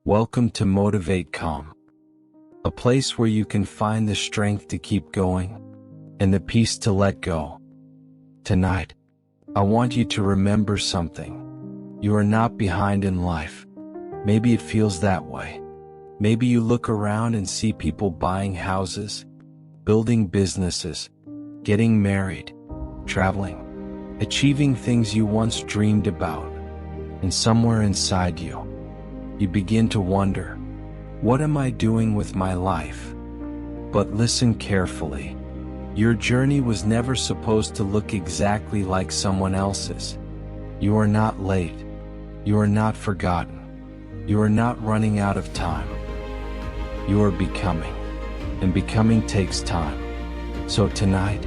Welcome to Motivate.com, a place where you can find the strength to keep going and the peace to let go. Tonight, I want you to remember something. You are not behind in life. Maybe it feels that way. Maybe you look around and see people buying houses, building businesses, getting married, traveling, achieving things you once dreamed about. And somewhere inside you begin to wonder, what am I doing with my life? But listen carefully. Your journey was never supposed to look exactly like someone else's. You are not late. You are not forgotten. You are not running out of time. You are becoming, and becoming takes time. So tonight,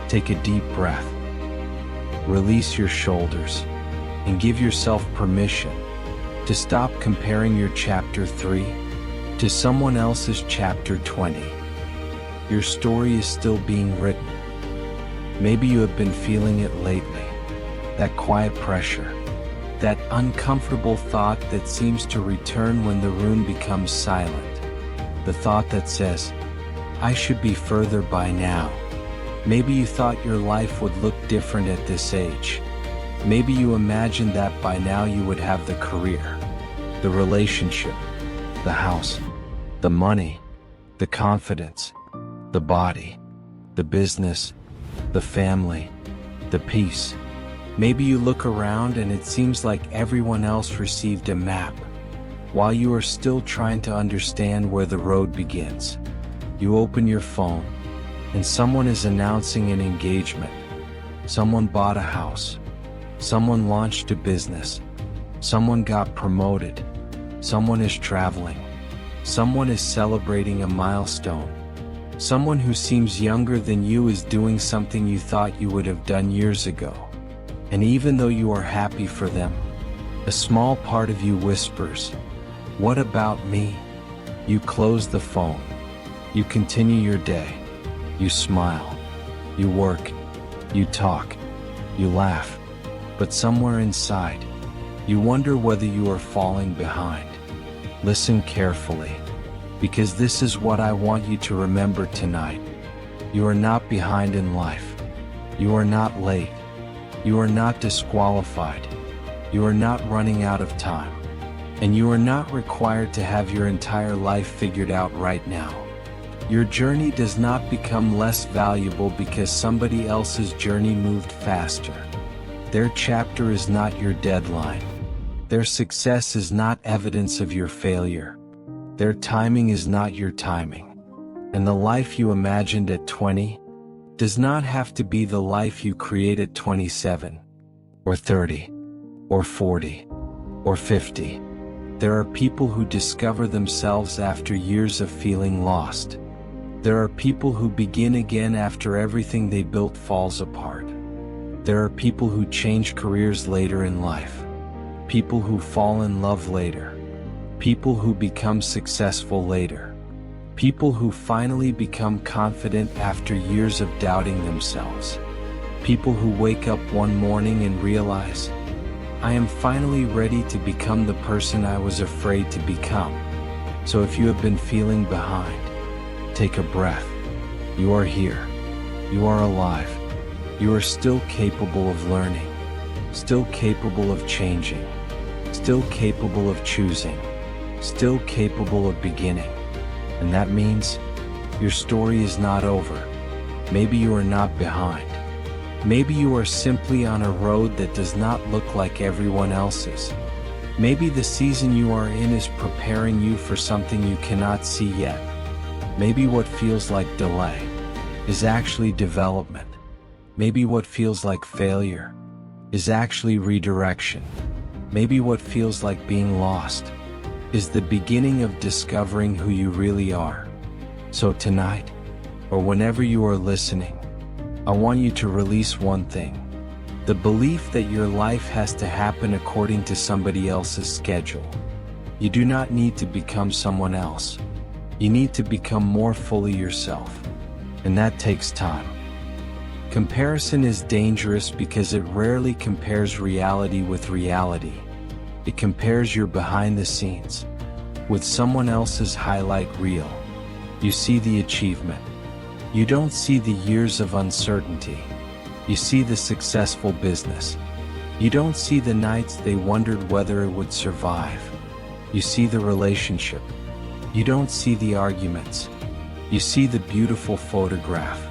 take a deep breath. Release your shoulders, and give yourself permission to stop comparing your chapter 3 to someone else's chapter 20. Your story is still being written. Maybe you have been feeling it lately, that quiet pressure, that uncomfortable thought that seems to return when the room becomes silent, the thought that says, I should be further by now. Maybe you thought your life would look different at this age. Maybe you imagined that by now you would have the career, the relationship, the house, the money, the confidence, the body, the business, the family, the peace. Maybe you look around and it seems like everyone else received a map, while you are still trying to understand where the road begins. You open your phone, and someone is announcing an engagement. Someone bought a house. Someone launched a business. Someone got promoted. Someone is traveling. Someone is celebrating a milestone. Someone who seems younger than you is doing something you thought you would have done years ago. And even though you are happy for them, a small part of you whispers, "What about me?" You close the phone. You continue your day. You smile. You work. You talk. You laugh. But somewhere inside, you wonder whether you are falling behind. Listen carefully, because this is what I want you to remember tonight. You are not behind in life. You are not late. You are not disqualified. You are not running out of time. And you are not required to have your entire life figured out right now. Your journey does not become less valuable because somebody else's journey moved faster. Their chapter is not your deadline. Their success is not evidence of your failure. Their timing is not your timing. And the life you imagined at 20 does not have to be the life you create at 27, or 30, or 40, or 50. There are people who discover themselves after years of feeling lost. There are people who begin again after everything they built falls apart. There are people who change careers later in life. People who fall in love later. People who become successful later. People who finally become confident after years of doubting themselves. People who wake up one morning and realize, I am finally ready to become the person I was afraid to become. So if you have been feeling behind, take a breath. You are here. You are alive. You are still capable of learning, still capable of changing, still capable of choosing, still capable of beginning. And that means your story is not over. Maybe you are not behind. Maybe you are simply on a road that does not look like everyone else's. Maybe the season you are in is preparing you for something you cannot see yet. Maybe what feels like delay is actually development. Maybe what feels like failure is actually redirection. Maybe what feels like being lost is the beginning of discovering who you really are. So tonight, or whenever you are listening, I want you to release one thing: the belief that your life has to happen according to somebody else's schedule. You do not need to become someone else. You need to become more fully yourself. And that takes time. Comparison is dangerous because it rarely compares reality with reality. It compares your behind the scenes. with someone else's highlight reel. You see the achievement. You don't see the years of uncertainty. You see the successful business. You don't see the nights they wondered whether it would survive. You see the relationship. You don't see the arguments. You see the beautiful photograph.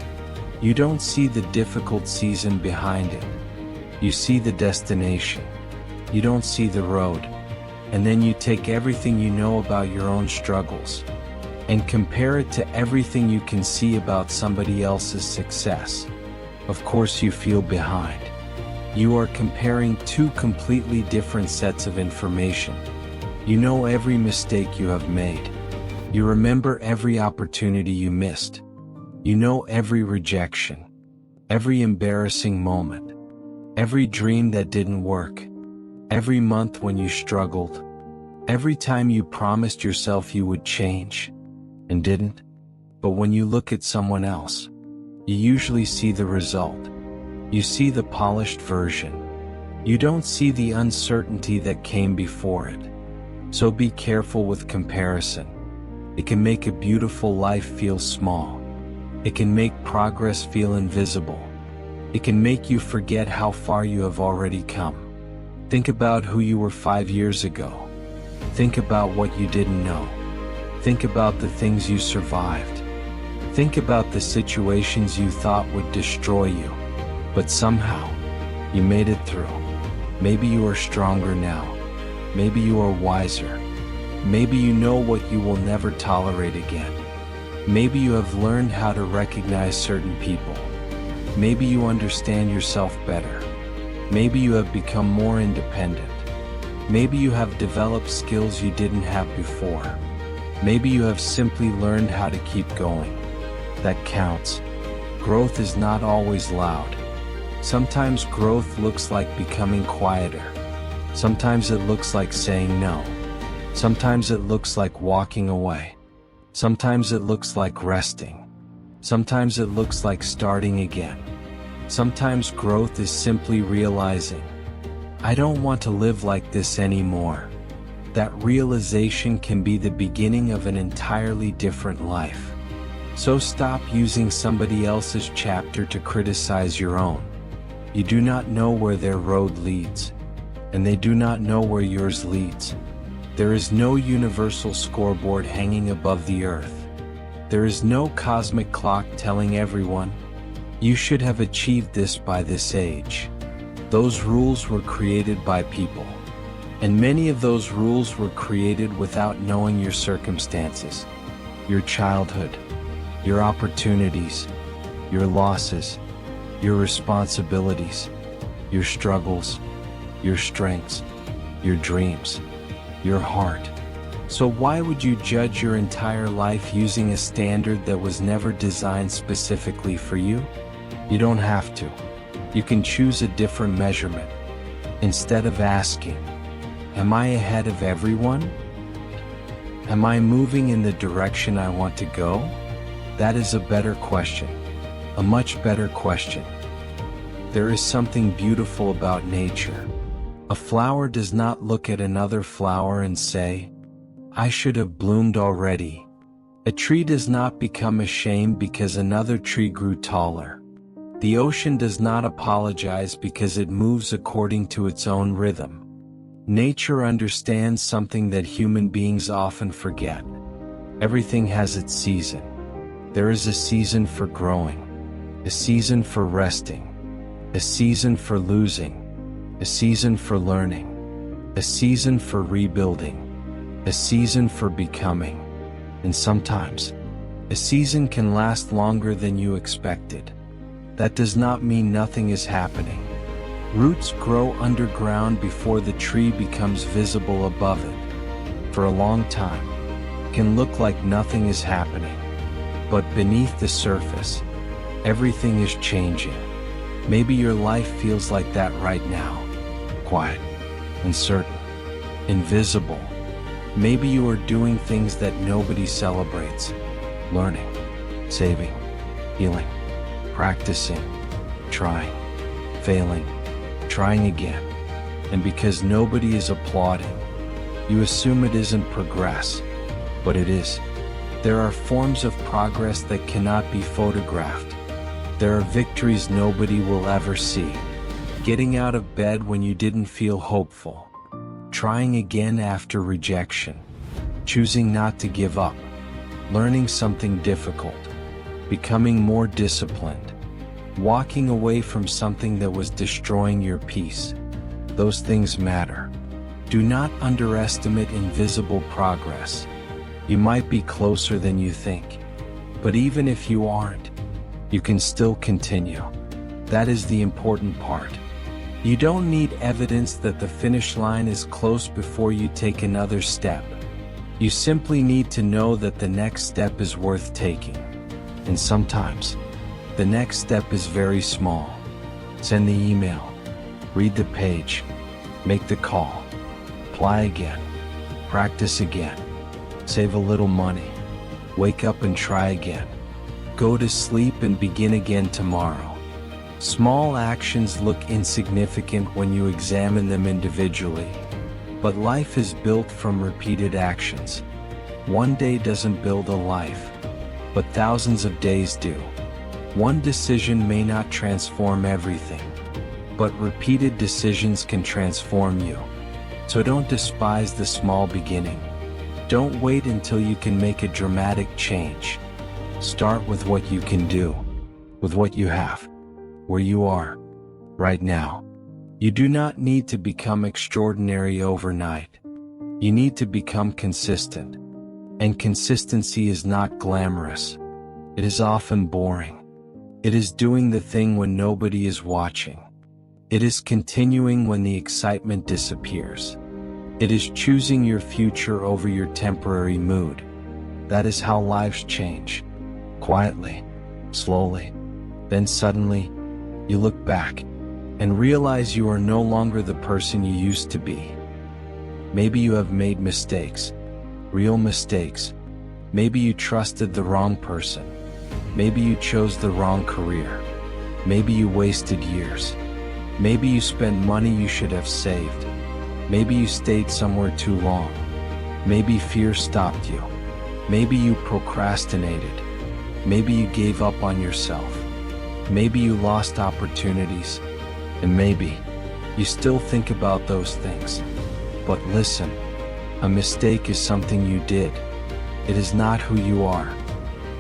You don't see the difficult season behind it. You see the destination. You don't see the road. And then you take everything you know about your own struggles and compare it to everything you can see about somebody else's success. Of course you feel behind. You are comparing two completely different sets of information. You know every mistake you have made. You remember every opportunity you missed. You know every rejection, every embarrassing moment, every dream that didn't work, every month when you struggled, every time you promised yourself you would change and didn't. But when you look at someone else, you usually see the result. You see the polished version. You don't see the uncertainty that came before it. So be careful with comparison. It can make a beautiful life feel small. It can make progress feel invisible. It can make you forget how far you have already come. Think about who you were 5 years ago. Think about what you didn't know. Think about the things you survived. Think about the situations you thought would destroy you, but somehow, you made it through. Maybe you are stronger now. Maybe you are wiser. Maybe you know what you will never tolerate again. Maybe you have learned how to recognize certain people. Maybe you understand yourself better. Maybe you have become more independent. Maybe you have developed skills you didn't have before. Maybe you have simply learned how to keep going. That counts. Growth is not always loud. Sometimes growth looks like becoming quieter. Sometimes it looks like saying no. Sometimes it looks like walking away. Sometimes it looks like resting. Sometimes it looks like starting again. Sometimes growth is simply realizing, I don't want to live like this anymore. That realization can be the beginning of an entirely different life. So stop using somebody else's chapter to criticize your own. You do not know where their road leads, and they do not know where yours leads. There is no universal scoreboard hanging above the earth. There is no cosmic clock telling everyone, you should have achieved this by this age. Those rules were created by people. And many of those rules were created without knowing your circumstances, your childhood, your opportunities, your losses, your responsibilities, your struggles, your strengths, your dreams, your heart. So why would you judge your entire life using a standard that was never designed specifically for you? You don't have to. You can choose a different measurement. Instead of asking, am I ahead of everyone? Am I moving in the direction I want to go? That is a better question. A much better question. There is something beautiful about nature. A flower does not look at another flower and say, I should have bloomed already. A tree does not become ashamed because another tree grew taller. The ocean does not apologize because it moves according to its own rhythm. Nature understands something that human beings often forget. Everything has its season. There is a season for growing, a season for resting, a season for losing, a season for learning, a season for rebuilding, a season for becoming, and sometimes, a season can last longer than you expected. That does not mean nothing is happening. Roots grow underground before the tree becomes visible above it. For a long time, it can look like nothing is happening. But beneath the surface, everything is changing. Maybe your life feels like that right now. Quiet, uncertain, invisible. Maybe you are doing things that nobody celebrates. Learning, saving, healing, practicing, trying, failing, trying again. And because nobody is applauding, You assume it isn't progress, but it is. There are forms of progress that cannot be photographed. There are victories nobody will ever see. Getting out of bed when you didn't feel hopeful. Trying again after rejection. Choosing not to give up. Learning something difficult. Becoming more disciplined. Walking away from something that was destroying your peace. Those things matter. Do not underestimate invisible progress. You might be closer than you think. But even if you aren't, you can still continue. That is the important part. You don't need evidence that the finish line is close before you take another step. You simply need to know that the next step is worth taking. And sometimes, the next step is very small. Send the email, read the page, make the call, apply again, practice again, save a little money, wake up and try again, go to sleep and begin again tomorrow. Small actions look insignificant when you examine them individually, but life is built from repeated actions. One day doesn't build a life, but thousands of days do. One decision may not transform everything, but repeated decisions can transform you. So don't despise the small beginning. Don't wait until you can make a dramatic change. Start with what you can do, with what you have, where you are, right now. You do not need to become extraordinary overnight. You need to become consistent. And consistency is not glamorous. It is often boring. It is doing the thing when nobody is watching. It is continuing when the excitement disappears. It is choosing your future over your temporary mood. That is how lives change. Quietly, slowly. Then suddenly, you look back and realize you are no longer the person you used to be. Maybe you have made mistakes, real mistakes. Maybe you trusted the wrong person. Maybe you chose the wrong career. Maybe you wasted years. Maybe you spent money you should have saved. Maybe you stayed somewhere too long. Maybe fear stopped you. Maybe you procrastinated. Maybe you gave up on yourself. Maybe you lost opportunities. And maybe you still think about those things. But listen, a mistake is something you did. It is not who you are.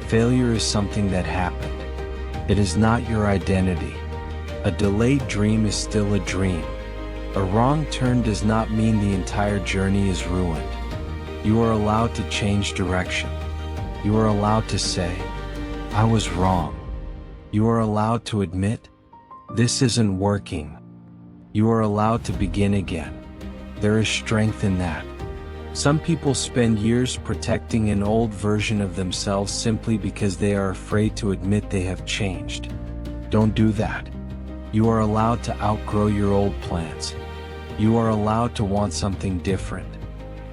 Failure is something that happened. It is not your identity. A delayed dream is still a dream. A wrong turn does not mean the entire journey is ruined. You are allowed to change direction. You are allowed to say, I was wrong. You are allowed to admit, this isn't working. You are allowed to begin again. There is strength in that. Some people spend years protecting an old version of themselves simply because they are afraid to admit they have changed. Don't do that. You are allowed to outgrow your old plans. You are allowed to want something different.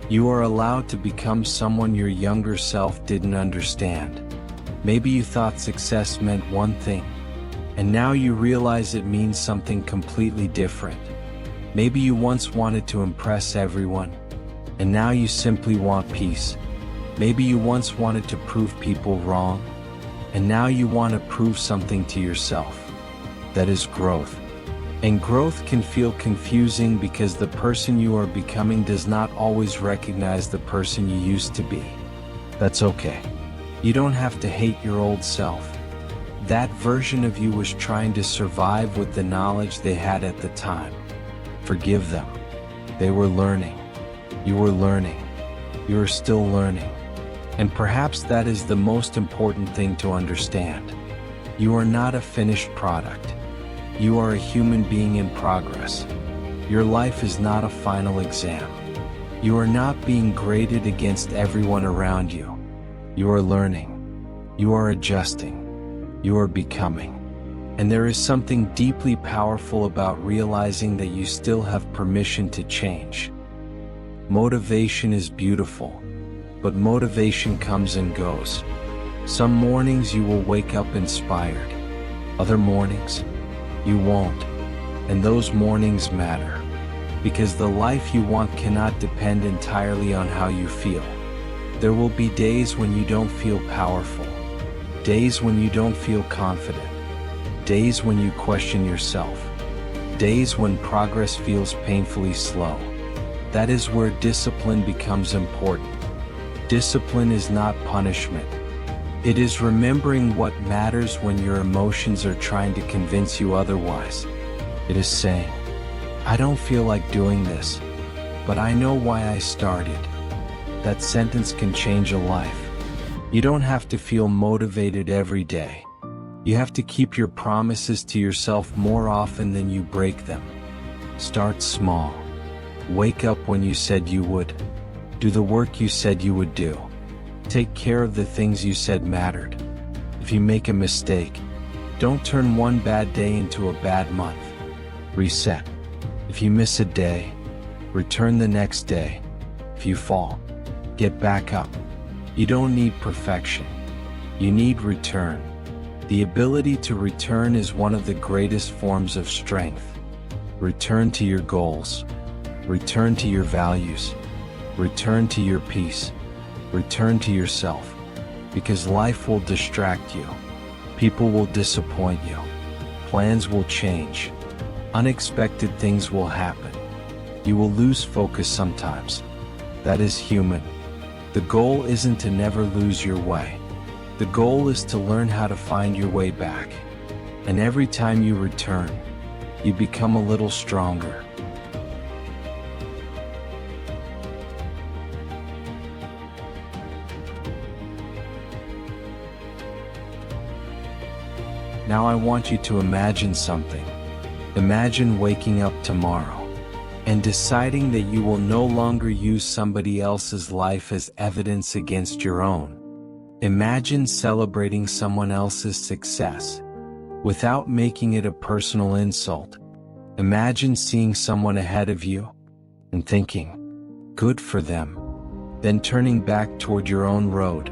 You are allowed to become someone your younger self didn't understand. Maybe you thought success meant one thing, and now you realize it means something completely different. Maybe you once wanted to impress everyone, and now you simply want peace. Maybe you once wanted to prove people wrong, and now you want to prove something to yourself. That is growth. And growth can feel confusing because the person you are becoming does not always recognize the person you used to be. That's okay. You don't have to hate your old self. That version of you was trying to survive with the knowledge they had at the time. Forgive them. They were learning. You were learning. You are still learning. And perhaps that is the most important thing to understand. You are not a finished product. You are a human being in progress. Your life is not a final exam. You are not being graded against everyone around you. You are learning. You are adjusting. You are becoming. And there is something deeply powerful about realizing that you still have permission to change. Motivation is beautiful, but motivation comes and goes. Some mornings you will wake up inspired. Other mornings, you won't. And those mornings matter. because the life you want cannot depend entirely on how you feel. There will be days when you don't feel powerful, days when you don't feel confident, days when you question yourself, days when progress feels painfully slow. That is where discipline becomes important. Discipline is not punishment. It is remembering what matters when your emotions are trying to convince you otherwise. It is saying, I don't feel like doing this, but I know why I started. That sentence can change a life. You don't have to feel motivated every day. You have to keep your promises to yourself more often than you break them. Start small. Wake up when you said you would. Do the work you said you would do. Take care of the things you said mattered. If you make a mistake, don't turn one bad day into a bad month. Reset. If you miss a day, return the next day. If you fall, get back up. You don't need perfection. You need return. The ability to return is one of the greatest forms of strength. Return to your goals. Return to your values. Return to your peace. Return to yourself. Because life will distract you. People will disappoint you. Plans will change. Unexpected things will happen. You will lose focus sometimes. That is human. The goal isn't to never lose your way. The goal is to learn how to find your way back. And every time you return, you become a little stronger. Now I want you to imagine something. Imagine waking up tomorrow and deciding that you will no longer use somebody else's life as evidence against your own. Imagine celebrating someone else's success without making it a personal insult. Imagine seeing someone ahead of you and thinking, good for them, then turning back toward your own road.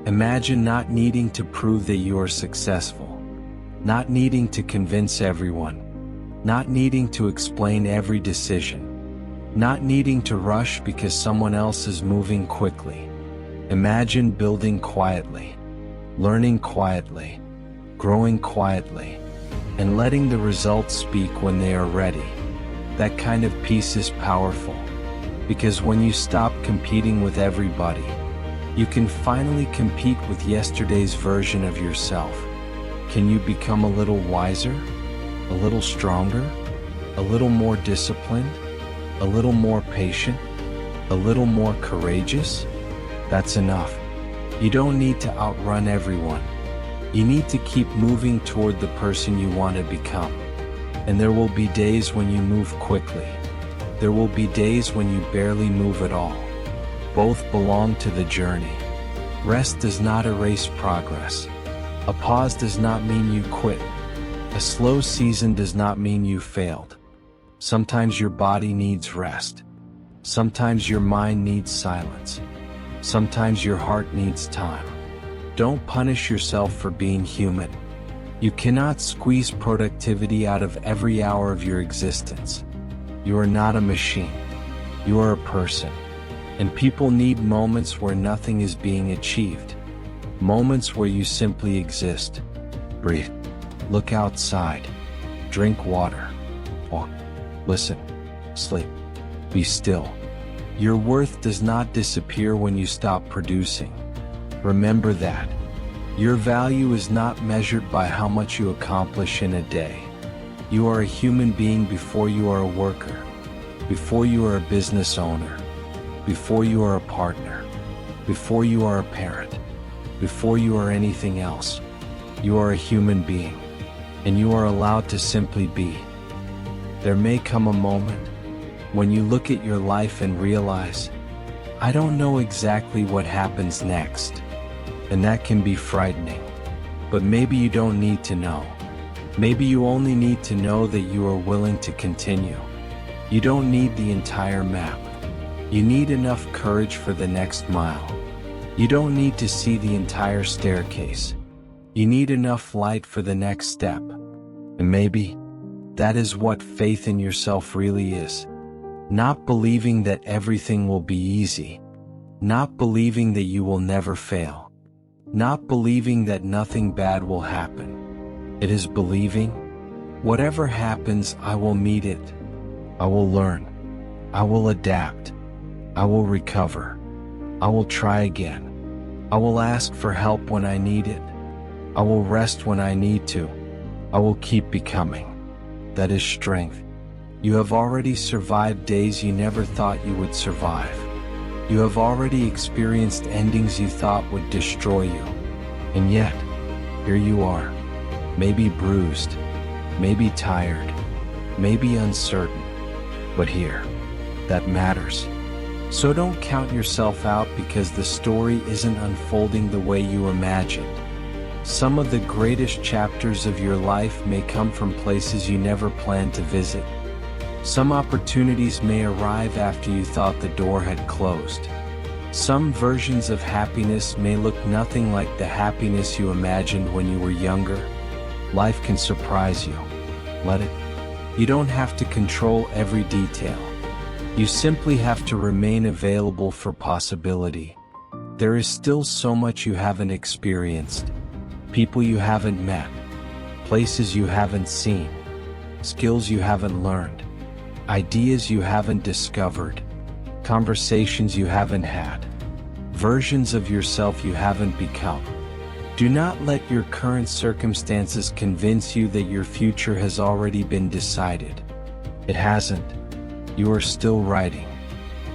Imagine not needing to prove that you are successful, not needing to convince everyone, not needing to explain every decision, not needing to rush because someone else is moving quickly. Imagine building quietly, learning quietly, growing quietly, and letting the results speak when they are ready. That kind of peace is powerful, because when you stop competing with everybody, you can finally compete with yesterday's version of yourself. Can you become a little wiser, a little stronger, a little more disciplined, a little more patient, a little more courageous? That's enough. You don't need to outrun everyone. You need to keep moving toward the person you want to become. And there will be days when you move quickly. There will be days when you barely move at all. Both belong to the journey. Rest does not erase progress. A pause does not mean you quit. A slow season does not mean you failed. Sometimes your body needs rest. Sometimes your mind needs silence. Sometimes your heart needs time. Don't punish yourself for being human. You cannot squeeze productivity out of every hour of your existence. You are not a machine. You are a person. And people need moments where nothing is being achieved. Moments where you simply exist. Breathe. Look outside. Drink water. Walk. Listen. Sleep. Be still. Your worth does not disappear when you stop producing. Remember that. Your value is not measured by how much you accomplish in a day. You are a human being before you are a worker, before you are a business owner, before you are a partner, before you are a parent, before you are anything else. You are a human being, and you are allowed to simply be. There may come a moment when you look at your life and realize, I don't know exactly what happens next. And that can be frightening. But maybe you don't need to know. Maybe you only need to know that you are willing to continue. You don't need the entire map. You need enough courage for the next mile. You don't need to see the entire staircase. You need enough light for the next step. And maybe that is what faith in yourself really is. Not believing that everything will be easy. Not believing that you will never fail. Not believing that nothing bad will happen. It is believing, whatever happens, I will meet it. I will learn. I will adapt. I will recover. I will try again. I will ask for help when I need it. I will rest when I need to. I will keep becoming. That is strength. You have already survived days you never thought you would survive. You have already experienced endings you thought would destroy you. And yet, here you are. Maybe bruised, maybe tired, maybe uncertain, but here. That matters. So don't count yourself out because the story isn't unfolding the way you imagined. Some of the greatest chapters of your life may come from places you never planned to visit. Some opportunities may arrive after you thought the door had closed. Some versions of happiness may look nothing like the happiness you imagined when you were younger. Life can surprise you. Let it. You don't have to control every detail. You simply have to remain available for possibility. There is still so much you haven't experienced. People you haven't met. Places you haven't seen. Skills you haven't learned. Ideas you haven't discovered. Conversations you haven't had. Versions of yourself you haven't become. Do not let your current circumstances convince you that your future has already been decided. It hasn't. You are still writing.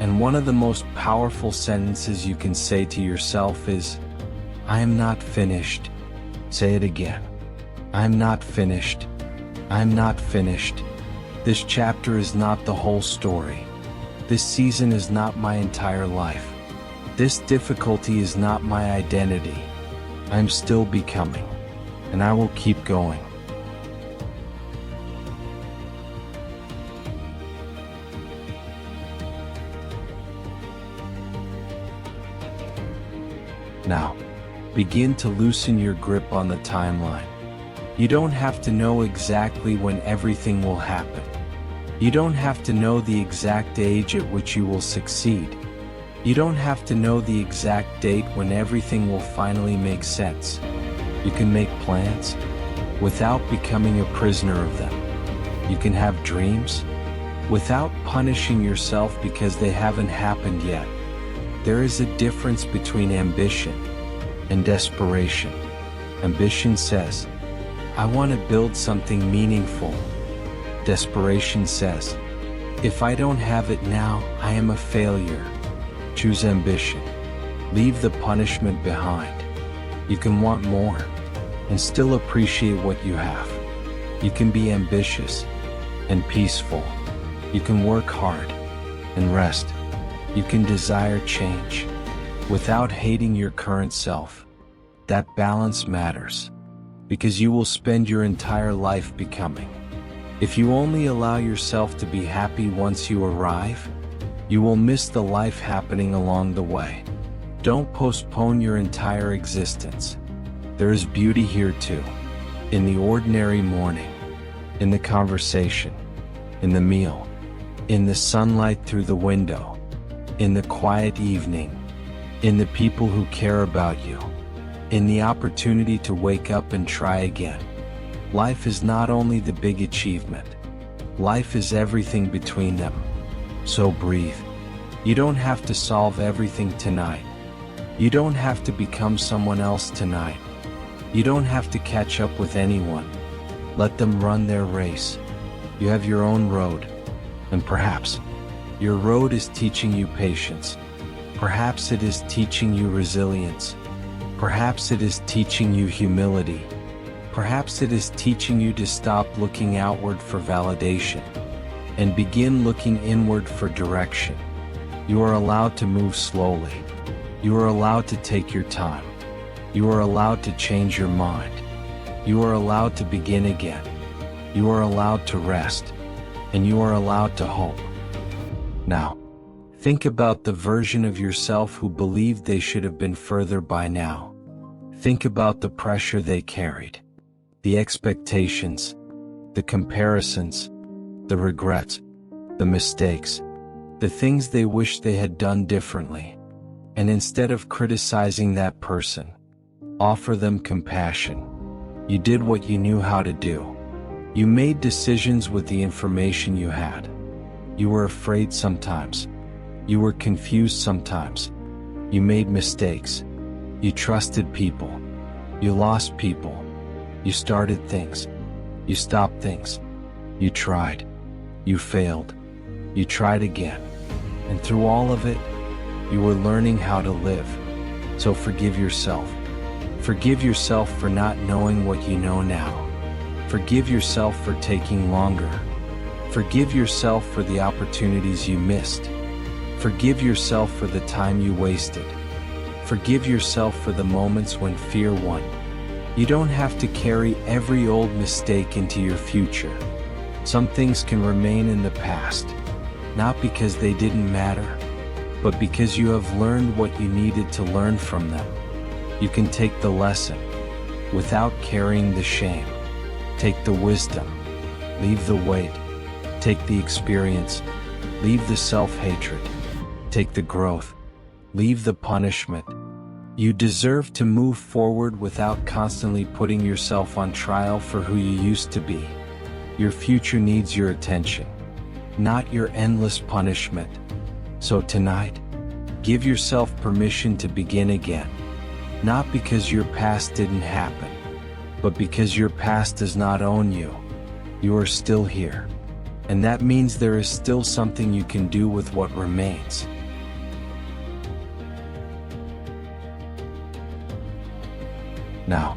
And one of the most powerful sentences you can say to yourself is, I am not finished. Say it again. I am not finished. I am not finished. This chapter is not the whole story. This season is not my entire life. This difficulty is not my identity. I am still becoming, and I will keep going. Now, begin to loosen your grip on the timeline. You don't have to know exactly when everything will happen. You don't have to know the exact age at which you will succeed. You don't have to know the exact date when everything will finally make sense. You can make plans without becoming a prisoner of them. You can have dreams without punishing yourself because they haven't happened yet. There is a difference between ambition and desperation. Ambition says, I want to build something meaningful. Desperation says, if I don't have it now, I am a failure. Choose ambition. Leave the punishment behind. You can want more and still appreciate what you have. You can be ambitious and peaceful. You can work hard and rest. You can desire change without hating your current self. That balance matters because you will spend your entire life becoming. If you only allow yourself to be happy once you arrive, you will miss the life happening along the way. Don't postpone your entire existence. There is beauty here too. In the ordinary morning, in the conversation, in the meal, in the sunlight through the window, in the quiet evening, in the people who care about you, in the opportunity to wake up and try again. Life is not only the big achievement. Life is everything between them. So breathe. You don't have to solve everything tonight. You don't have to become someone else tonight. You don't have to catch up with anyone. Let them run their race. You have your own road. And perhaps your road is teaching you patience. Perhaps it is teaching you resilience. Perhaps it is teaching you humility. Perhaps it is teaching you to stop looking outward for validation and begin looking inward for direction. You are allowed to move slowly. You are allowed to take your time. You are allowed to change your mind. You are allowed to begin again. You are allowed to rest. And you are allowed to hope. Now, think about the version of yourself who believed they should have been further by now. Think about the pressure they carried, the expectations, the comparisons, the regrets, the mistakes, the things they wish they had done differently. And instead of criticizing that person, offer them compassion. You did what you knew how to do. You made decisions with the information you had. You were afraid sometimes. You were confused sometimes. You made mistakes. You trusted people. You lost people. You started things. You stopped things. You tried. You failed. You tried again. And through all of it, you were learning how to live. So forgive yourself. Forgive yourself for not knowing what you know now. Forgive yourself for taking longer. Forgive yourself for the opportunities you missed. Forgive yourself for the time you wasted. Forgive yourself for the moments when fear won. You don't have to carry every old mistake into your future. Some things can remain in the past, not because they didn't matter, but because you have learned what you needed to learn from them. You can take the lesson without carrying the shame. Take the wisdom, leave the weight. Take the experience, leave the self-hatred. Take the growth, leave the punishment. You deserve to move forward without constantly putting yourself on trial for who you used to be. Your future needs your attention, not your endless punishment. So tonight, give yourself permission to begin again. Not because your past didn't happen, but because your past does not own you. You are still here. And that means there is still something you can do with what remains. Now,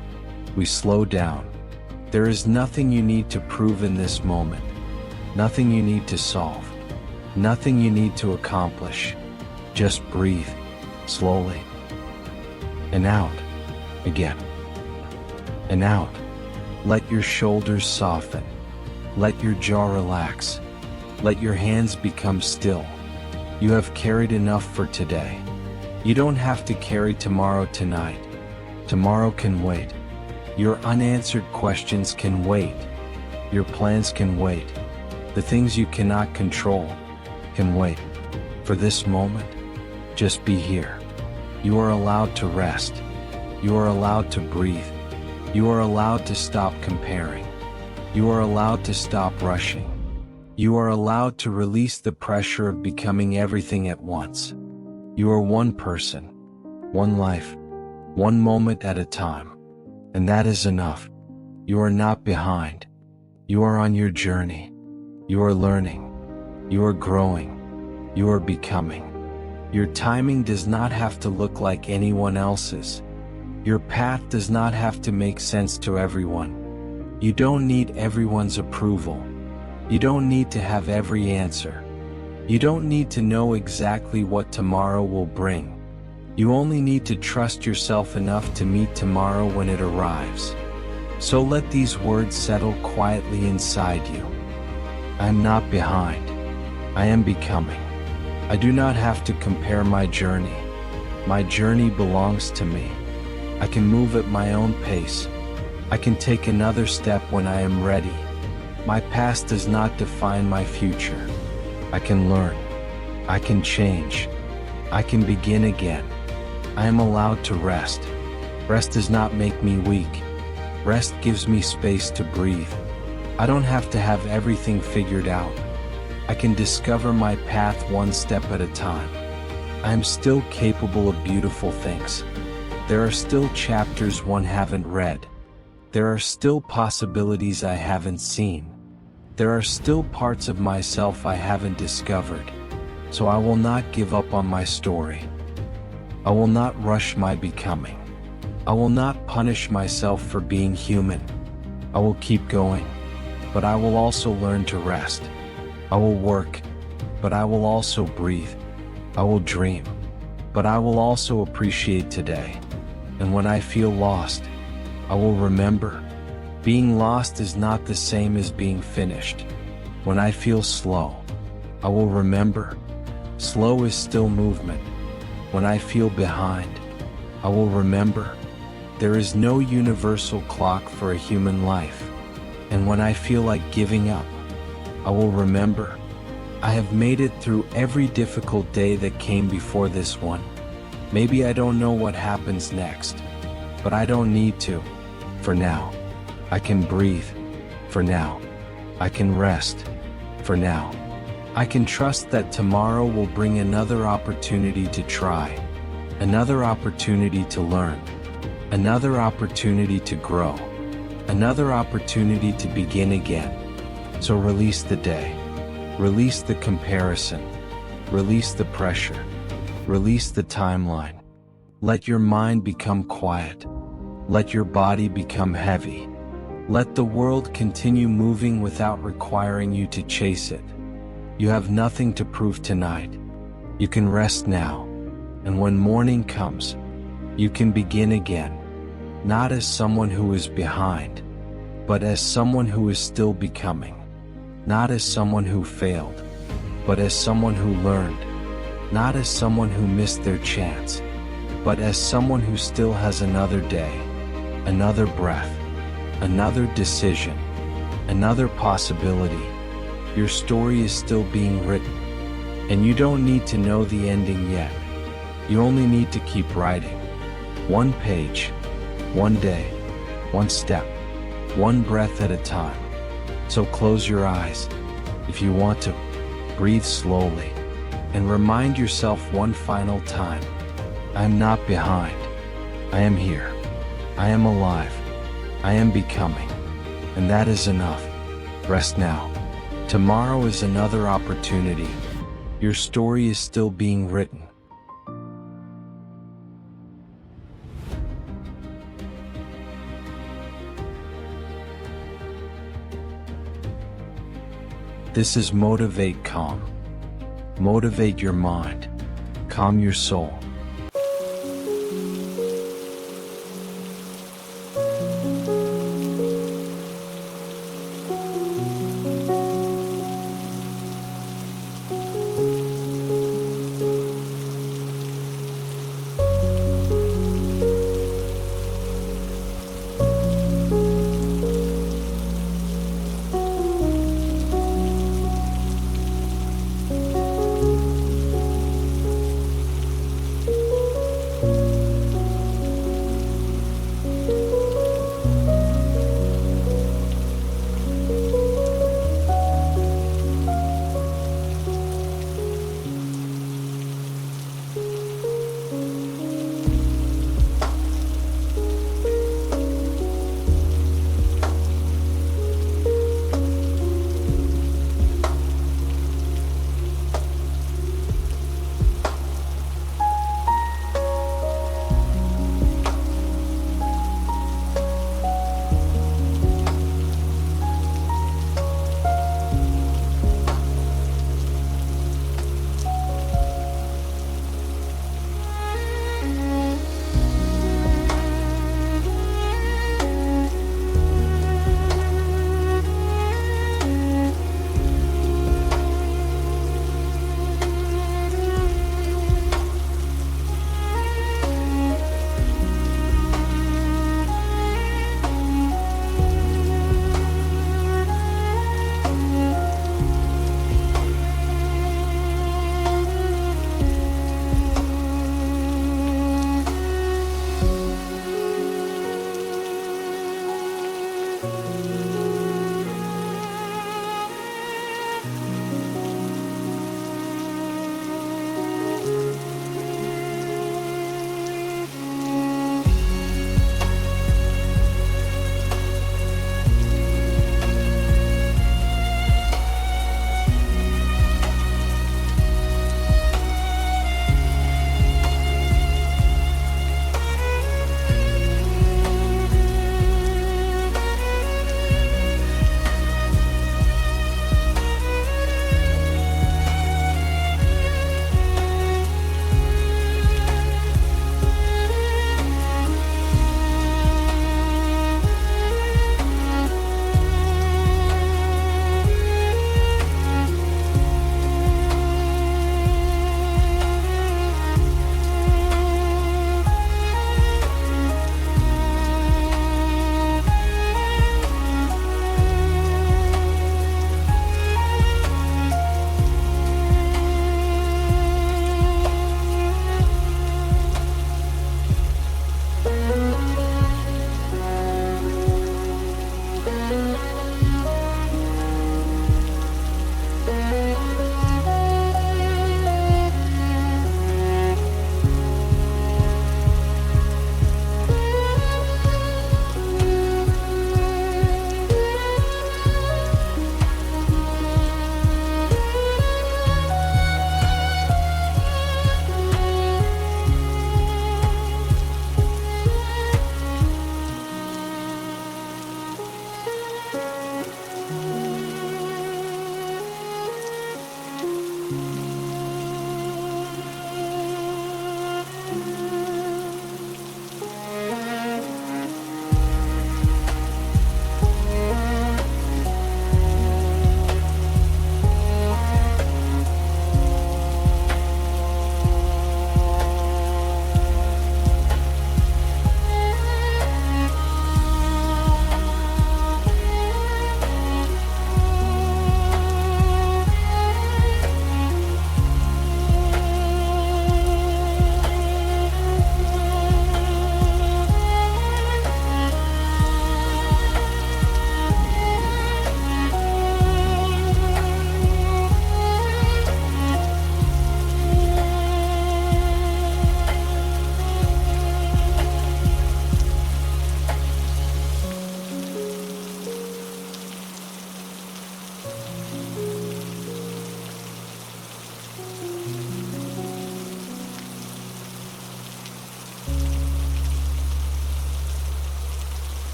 we slow down. There is nothing you need to prove in this moment. Nothing you need to solve. Nothing you need to accomplish. Just breathe, slowly. And out, again. And out. Let your shoulders soften. Let your jaw relax. Let your hands become still. You have carried enough for today. You don't have to carry tomorrow tonight. Tomorrow can wait. Your unanswered questions can wait. Your plans can wait. The things you cannot control can wait. For this moment, just be here. You are allowed to rest. You are allowed to breathe. You are allowed to stop comparing. You are allowed to stop rushing. You are allowed to release the pressure of becoming everything at once. You are one person, one life, one moment at a time. And that is enough. You are not behind. You are on your journey. You are learning. You are growing. You are becoming. Your timing does not have to look like anyone else's. Your path does not have to make sense to everyone. You don't need everyone's approval. You don't need to have every answer. You don't need to know exactly what tomorrow will bring. You only need to trust yourself enough to meet tomorrow when it arrives. So let these words settle quietly inside you. I am not behind. I am becoming. I do not have to compare my journey. My journey belongs to me. I can move at my own pace. I can take another step when I am ready. My past does not define my future. I can learn. I can change. I can begin again. I am allowed to rest. Rest does not make me weak. Rest gives me space to breathe. I don't have to have everything figured out. I can discover my path one step at a time. I am still capable of beautiful things. There are still chapters one haven't read. There are still possibilities I haven't seen. There are still parts of myself I haven't discovered. So I will not give up on my story. I will not rush my becoming. I will not punish myself for being human. I will keep going, but I will also learn to rest. I will work, but I will also breathe. I will dream, but I will also appreciate today. And when I feel lost, I will remember. Being lost is not the same as being finished. When I feel slow, I will remember. Slow is still movement. When I feel behind, I will remember. There is no universal clock for a human life. And when I feel like giving up, I will remember. I have made it through every difficult day that came before this one. Maybe I don't know what happens next, but I don't need to. For now, I can breathe. For now, I can rest. For now, I can trust that tomorrow will bring another opportunity to try, another opportunity to learn, another opportunity to grow, another opportunity to begin again. So release the day, release the comparison, release the pressure, release the timeline. Let your mind become quiet. Let your body become heavy. Let the world continue moving without requiring you to chase it. You have nothing to prove tonight. You can rest now, and when morning comes, you can begin again, not as someone who is behind, but as someone who is still becoming, not as someone who failed, but as someone who learned, not as someone who missed their chance, but as someone who still has another day, another breath, another decision, another possibility. Your story is still being written, and you don't need to know the ending yet. You only need to keep writing. One page, one day, one step, one breath at a time. So close your eyes, if you want to. Breathe slowly, and remind yourself one final time. I am not behind. I am here. I am alive. I am becoming. And that is enough. Rest now. Tomorrow is another opportunity. Your story is still being written. This is Motivate Calm. Motivate your mind. Calm your soul.